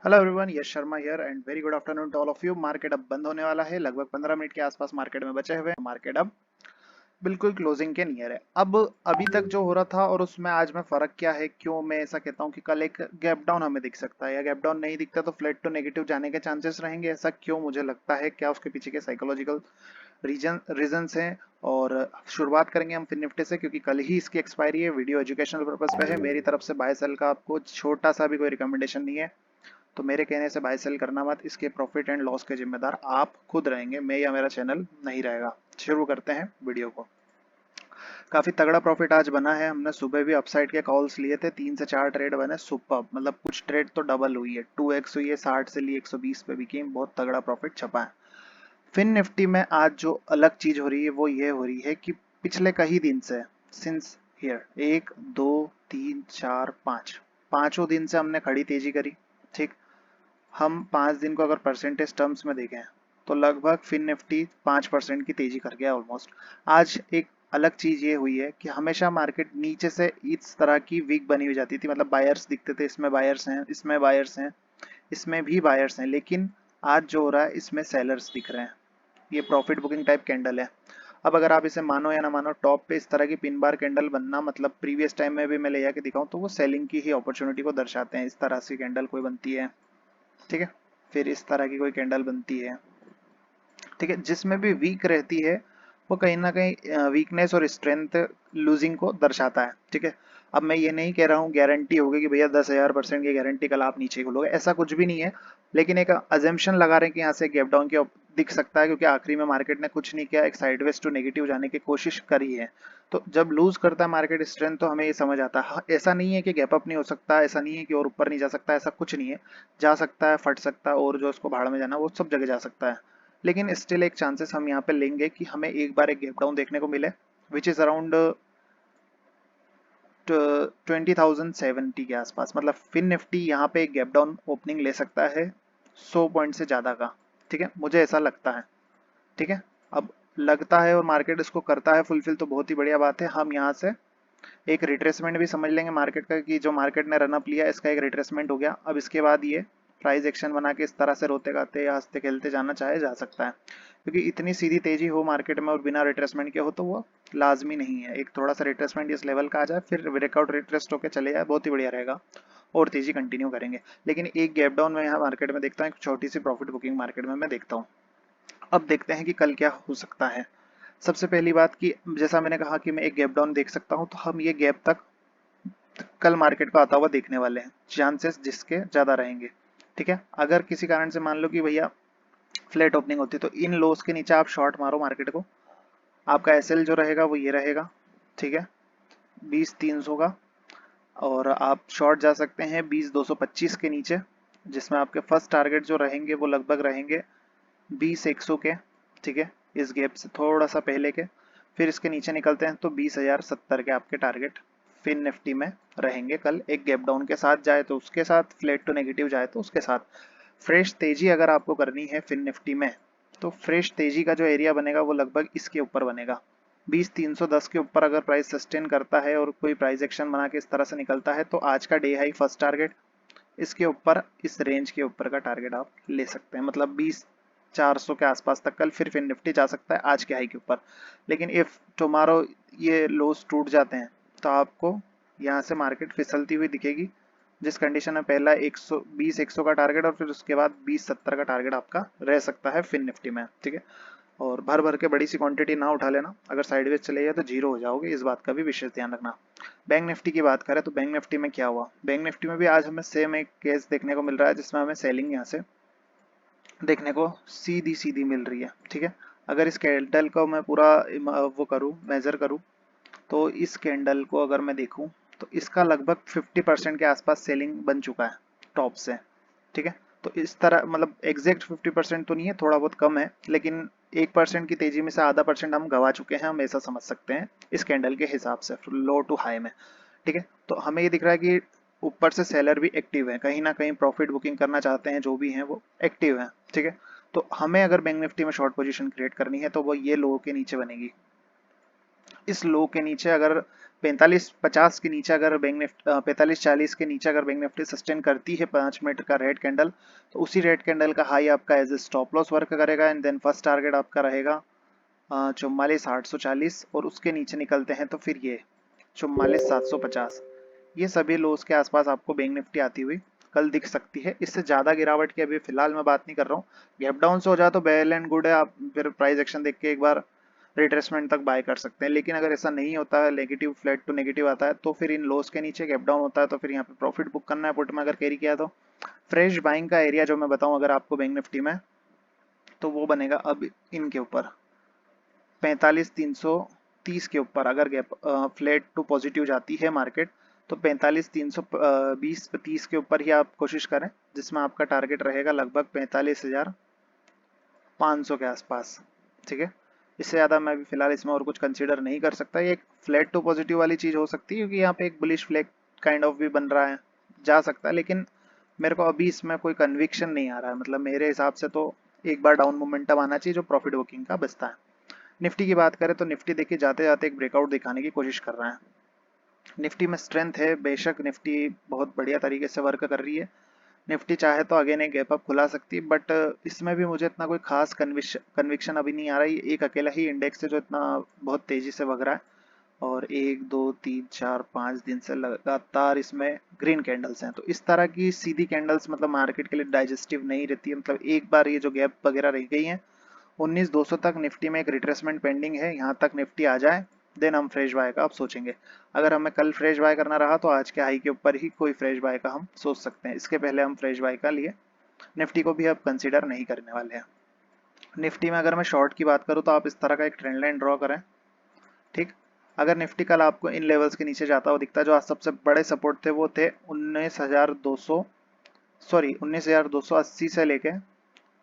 Hello everyone, Yash Sharma here and very good afternoon to all of you. Market अब बंद होने वाला है, लगभग 15 मिनट के आसपास मार्केट में बचे हुए हैं। मार्केट अब बिल्कुल क्लोजिंग के नियर है। अब अभी तक जो हो रहा था और उसमें आज में फर्क क्या है, क्यों मैं ऐसा कहता हूँ कि कल एक गैप डाउन हमें दिख सकता है या गैप डाउन नहीं दिखता तो फ्लैट टू नेगेटिव जाने के चांसेस रहेंगे। ऐसा क्यों मुझे लगता है, क्या उसके पीछे के साइकोलॉजिकल रीजंस हैं। और शुरुआत करेंगे हम फिन निफ्टी से, क्योंकि कल ही इसकी एक्सपायरी है। वीडियो एजुकेशनल पर्पज पे है, मेरी तरफ से बाय सेल का आपको छोटा सा भी कोई रिकमेंडेशन नहीं है। तो मेरे कहने से बाय सेल करना मत, इसके प्रॉफिट एंड लॉस के जिम्मेदार आप खुद रहेंगे, मैं या मेरा चैनल नहीं रहेगा। शुरू करते हैं वीडियो को। काफी तगड़ा प्रॉफिट आज बना है। हमने सुबह भी अपसाइड के कॉल्स लिए थे, 3 से 4 ट्रेड बने सुपर, मतलब कुछ ट्रेड तो डबल हुई है, 2x हुई है, 60 से लिए 120 पे बिकी, बहुत तगड़ा प्रॉफिट छपा है। फिन निफ्टी में आज जो अलग चीज हो रही है वो ये हो रही है कि पिछले कई दिन से, सिंस हियर 1 2 3 4 5 पांचों दिन से हमने खड़ी तेजी करी। ठीक, हम 5 दिन को अगर परसेंटेज टर्म्स में देखें तो लगभग फिन निफ्टी 5% की तेजी कर गया ऑलमोस्ट। आज एक अलग चीज ये हुई है कि हमेशा मार्केट नीचे से इस तरह की वीक बनी हुई जाती थी, मतलब बायर्स दिखते थे, इसमें बायर्स हैं, इसमें बायर्स हैं, इसमें भी बायर्स हैं, लेकिन आज जो हो रहा है इसमें सेलर्स दिख रहे हैं। ये प्रॉफिट बुकिंग टाइप कैंडल है। अब अगर आप इसे मानो या ना मानो, टॉप पे इस तरह की पिन बार कैंडल बनना, मतलब प्रीवियस टाइम में भी मैं ले आके दिखाऊं तो वो सेलिंग की ही अपॉर्चुनिटी को दर्शाते हैं। इस तरह से कैंडल कोई बनती है, ठीक है, फिर इस तरह की कोई कैंडल बनती है, ठीक है, जिसमें भी वीक रहती है वो कहीं ना कहीं वीकनेस और स्ट्रेंथ लूजिंग को दर्शाता है। ठीक है, अब मैं ये नहीं कह रहा हूँ गारंटी होगी कि भैया 10,000% की गारंटी कल आप नीचे खोलोगे, ऐसा कुछ भी नहीं है। लेकिन एक अजम्पशन लगा रहे हैं कि यहाँ से गैप डाउन की दिख सकता है, क्योंकि आखिरी में मार्केट ने कुछ नहीं किया, एक साइडवेज टू नेगेटिव जाने की कोशिश करी है। तो जब लूज करता है मार्केट स्ट्रेंथ तो हमें ये समझ आता है। हाँ, ऐसा नहीं है कि गैप अप नहीं हो सकता, ऐसा नहीं है कि और ऊपर नहीं जा सकता, ऐसा कुछ नहीं है। जा सकता है, फट सकता है, और जो उसको भाड़ में जाना वो सब जगह जा सकता है। लेकिन स्टिल एक चांसेस हम यहाँ पे लेंगे कि हमें एक बार एक गैप डाउन देखने को मिले, विच इज अराउंड 20,070 के आसपास। मतलब फिन निफ्टी यहाँ पे एक गैप डाउन ओपनिंग ले सकता है 100 पॉइंट से ज्यादा का। ठीक है, मुझे ऐसा लगता है। ठीक है, अब लगता है और मार्केट इसको करता है फुलफिल तो बहुत ही बढ़िया बात है। हम यहाँ से एक रिट्रेसमेंट भी समझ लेंगे मार्केट का, कि जो मार्केट ने रनअप लिया इसका एक रिट्रेसमेंट हो गया। अब इसके बाद ये प्राइस एक्शन बना के इस तरह से रोते गाते या हंसते खेलते जाना चाहे जा सकता है, क्योंकि इतनी सीधी तेजी हो मार्केट में और बिना रिट्रेसमेंट के हो तो वो लाजमी नहीं है। एक थोड़ा सा रिट्रेसमेंट इस लेवल का आ जाए, फिर ब्रेकआउट रिट्रेस्ट होकर चले जाए, बहुत ही बढ़िया रहेगा और तेजी कंटिन्यू करेंगे। लेकिन एक गैप डाउन में यहाँ मार्केट में देखता हूँ, एक छोटी सी प्रॉफिट बुकिंग मार्केट में मैं देखता हूँ। अब देखते हैं कि कल क्या हो सकता है। सबसे पहली बात कि जैसा मैंने कहा कि मैं एक गैप डाउन देख सकता हूँ, तो हम ये गैप तक कल मार्केट को आता हुआ देखने वाले हैं, चांसेस जिसके ज्यादा रहेंगे। ठीक है, अगर किसी कारण से मान लो कि भैया फ्लैट ओपनिंग होती है तो इन लोस के नीचे आप शॉर्ट मारो मार्केट को, आपका एसएल जो रहेगा वो ये रहेगा। ठीक है, 20,300 का, और आप शॉर्ट जा सकते हैं 20,225 के नीचे, जिसमें आपके फर्स्ट टारगेट जो रहेंगे वो लगभग रहेंगे 20,100 के। ठीक है, इस गैप से थोड़ा सा पहले के। फिर इसके नीचे निकलते हैं तो 20,070 के आपके टारगेट फिन निफ्टी में रहेंगे कल। एक गैप डाउन के साथ जाए तो उसके साथ, फ्लैट टू नेगेटिव जाए तो उसके साथ। फ्रेश तेजी अगर आपको करनी है फिन निफ्टी में, तो फ्रेश तेजी का जो एरिया बनेगा वो लगभग इसके ऊपर बनेगा। 20,310 के ऊपर अगर प्राइस सस्टेन करता है और कोई प्राइस एक्शन बना के इस तरह से निकलता है तो आज का डे हाई फर्स्ट टारगेट इसके ऊपर, इस रेंज के ऊपर का टारगेट आप ले सकते हैं। मतलब 20,400 के आसपास तक कल फिर फिन निफ्टी जा सकता है आज के हाई के ऊपर। लेकिन इफ टुमारो ये लोस टूट जाते हैं तो आपको यहाँ से मार्केट फिसलती हुई दिखेगी, जिस कंडीशन में पहला 120 का टारगेट और फिर उसके बाद 2070 का टारगेट आपका रह सकता है फिन निफ्टी में। ठीक है, और भर भर के बड़ी सी क्वांटिटी ना उठा लेना, अगर साइडवेज चले गया तो जीरो हो जाओगे, इस बात का भी विशेष ध्यान रखना। बैंक निफ्टी की बात करें तो बैंक निफ्टी में क्या हुआ, बैंक निफ्टी में भी आज हमें सेम एक केस देखने को मिल रहा है, जिसमें हमें सेलिंग यहाँ से देखने को सीधी सीधी मिल रही है। ठीक है, अगर इस कैंडल को मैं पूरा वो करूँ, मेजर करूँ, तो इस कैंडल को अगर मैं देखूं तो इसका लगभग 50% के आसपास सेलिंग बन चुका है टॉप से। ठीक है, तो इस तरह, मतलब एग्जैक्ट 50% तो नहीं है, थोड़ा बहुत कम है, लेकिन 1% की तेजी में से आधा परसेंट हम गवा चुके हैं, हम ऐसा समझ सकते हैं इस कैंडल के हिसाब से लो टू हाई में। ठीक है, तो हमें ये दिख रहा है कि ऊपर से सेलर भी एक्टिव है, कहीं ना कहीं प्रॉफिट बुकिंग करना चाहते हैं, जो भी हैं वो एक्टिव हैं। ठीक है, तो हमें अगर बैंक निफ्टी में शॉर्ट पोजीशन क्रिएट करनी है तो वो ये लो के नीचे बनेगी। इस लो के नीचे अगर 45-50 के नीचे अगर बैंक निफ्टी 45-40 के नीचे अगर बैंक निफ्टी सस्टेन करती है 5 मिनट का रेड कैंडल, तो उसी रेड कैंडल का हाई आपका as a stop loss work करेगा एंड देन फर्स्ट टारगेट आपका रहेगा 44,840 और उसके नीचे निकलते हैं तो फिर ये 44,750। ये सभी लोस के आसपास आपको बैंक निफ्टी आती हुई कल दिख सकती है। इससे ज़्यादा गिरावट की अभी फिलहाल मैं बात नहीं कर रहा हूँ। गैप डाउन से हो जाए तो वेल एंड गुड है, आप फिर प्राइस एक्शन देख के एक बार रिट्रेसमेंट तक बाय कर सकते हैं। लेकिन अगर ऐसा नहीं होता है, नेगेटिव फ्लैट टू नेगेटिव आता है, तो फिर इन लोस के नीचे गैप डाउन होता है तो फिर यहाँ पे प्रॉफिट बुक करना है पुट में अगर कैरी किया तो। फ्रेश बाइंग का एरिया जो मैं बताऊं अगर आपको बैंक निफ्टी में, तो वो बनेगा अब इनके ऊपर 45,330 के ऊपर। अगर गैप फ्लैट टू पॉजिटिव जाती है मार्केट तो 45,320-30 के ऊपर ही आप कोशिश करें, जिसमें आपका टारगेट रहेगा लगभग 45,500 के आसपास। ठीक है, इससे ज़्यादा मैं भी फिलहाल इसमें और कुछ कंसीडर नहीं कर सकता। ये एक फ्लैट टू पॉजिटिव वाली चीज़ हो सकती है क्योंकि यहाँ पे एक बुलिश फ्लैग काइंड ऑफ भी बन रहा है, जा सकता है, लेकिन मेरे को अभी इसमें कोई कन्विक्शन नहीं आ रहा है। मतलब मेरे हिसाब से तो एक बार डाउन मोमेंटम आना चाहिए जो प्रॉफिट बुकिंग का बचता है। निफ्टी की बात करें तो निफ्टी देखिए जाते जाते एक ब्रेकआउट दिखाने की कोशिश कर रहा है। निफ्टी में स्ट्रेंथ है बेशक, निफ्टी बहुत बढ़िया तरीके से वर्क कर रही है। निफ्टी चाहे तो अगेन एक गैप अप खुला सकती है, बट इसमें भी मुझे इतना कोई खास कन्विक्शन अभी नहीं आ रहा है। एक अकेला ही इंडेक्स है जो इतना बहुत तेजी से भग रहा है और 1 2 3 4 5 दिन से लगातार इसमें ग्रीन कैंडल्स हैं। तो इस तरह की सीधी कैंडल्स मतलब मार्केट के लिए डाइजेस्टिव नहीं रहती है। मतलब एक बार ये जो गैप वगैरह रह गई है 19,200 तक निफ्टी में एक रिट्रेसमेंट पेंडिंग है, यहाँ तक निफ्टी आ जाए देन हम फ्रेश बाय का अब सोचेंगे। अगर हमें कल फ्रेश बाय करना रहा तो आज के हाई के ऊपर ही कोई फ्रेश बाय का हम सोच सकते हैं। इसके पहले हम फ्रेश बाय का लिए निफ्टी को भी अब कंसीडर नहीं करने वाले हैं। निफ्टी में अगर मैं शॉर्ट की बात करूँ तो आप इस तरह का एक ट्रेंड लाइन ड्रॉ करें। ठीक, अगर निफ्टी कल आपको इन लेवल्स के नीचे जाता हुआ दिखता, जो आज सबसे बड़े सपोर्ट थे वो थे 19,280 से लेके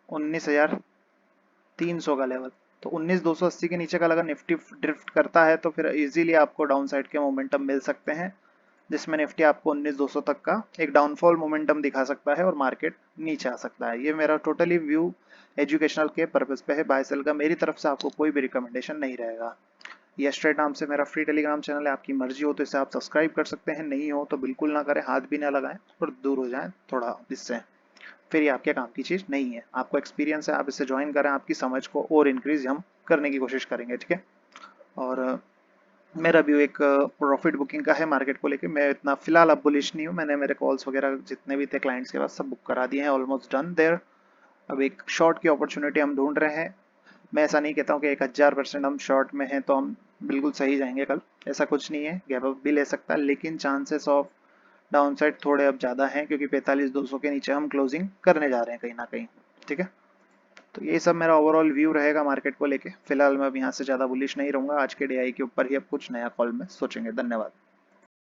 19,300 का लेवल। तो 19,280 के नीचे का अगर निफ्टी ड्रिफ्ट करता है तो फिर इजीली आपको डाउन साइड के मोमेंटम मिल सकते हैं, जिसमें निफ्टी आपको 19,200 तक का एक डाउनफॉल मोमेंटम दिखा सकता है और मार्केट नीचे आ सकता है। ये मेरा टोटली व्यू एजुकेशनल के पर्पज पे है, बाय सेल का मेरी तरफ से आपको कोई भी रिकमेंडेशन नहीं रहेगा। यस्ट्रेड नाम से मेरा फ्री टेलीग्राम चैनल है, आपकी मर्जी हो तो इसे आप सब्सक्राइब कर सकते हैं, नहीं हो तो बिल्कुल ना करें, हाथ भी ना लगाएं और दूर हो जाएं थोड़ा इससे, फिर ये आपके काम की चीज़ नहीं है। आपको एक्सपीरियंस है, आप इसे ज्वाइन करें, आपकी समझ को और इंक्रीज हम करने की कोशिश करेंगे। ठीक है, और मेरा व्यू एक प्रॉफिट बुकिंग का है मार्केट को लेके। मैं इतना फिलहाल अब बुलिश नहीं हूँ, मैंने मेरे कॉल्स वगैरह जितने भी थे क्लाइंट्स के पास सब बुक करा दिए हैं, ऑलमोस्ट डन देयर। अब एक शॉर्ट की अपॉर्चुनिटी हम ढूंढ रहे हैं। मैं ऐसा नहीं कहता हूँ कि 1000% हम शॉर्ट में हैं तो हम बिल्कुल सही जाएंगे कल, ऐसा कुछ नहीं है। गैप अप भी ले सकता है लेकिन चांसेस ऑफ डाउन साइड थोड़े अब ज़्यादा हैं क्योंकि 45,200 के नीचे हम क्लोजिंग करने जा रहे हैं कहीं ना कहीं। ठीक है, तो ये सब मेरा ओवरऑल व्यू रहेगा मार्केट को लेके। फिलहाल मैं अब यहाँ से ज़्यादा बुलिश नहीं रहूँगा, आज के डीआई के ऊपर ही अब कुछ नया कॉल में सोचेंगे। धन्यवाद।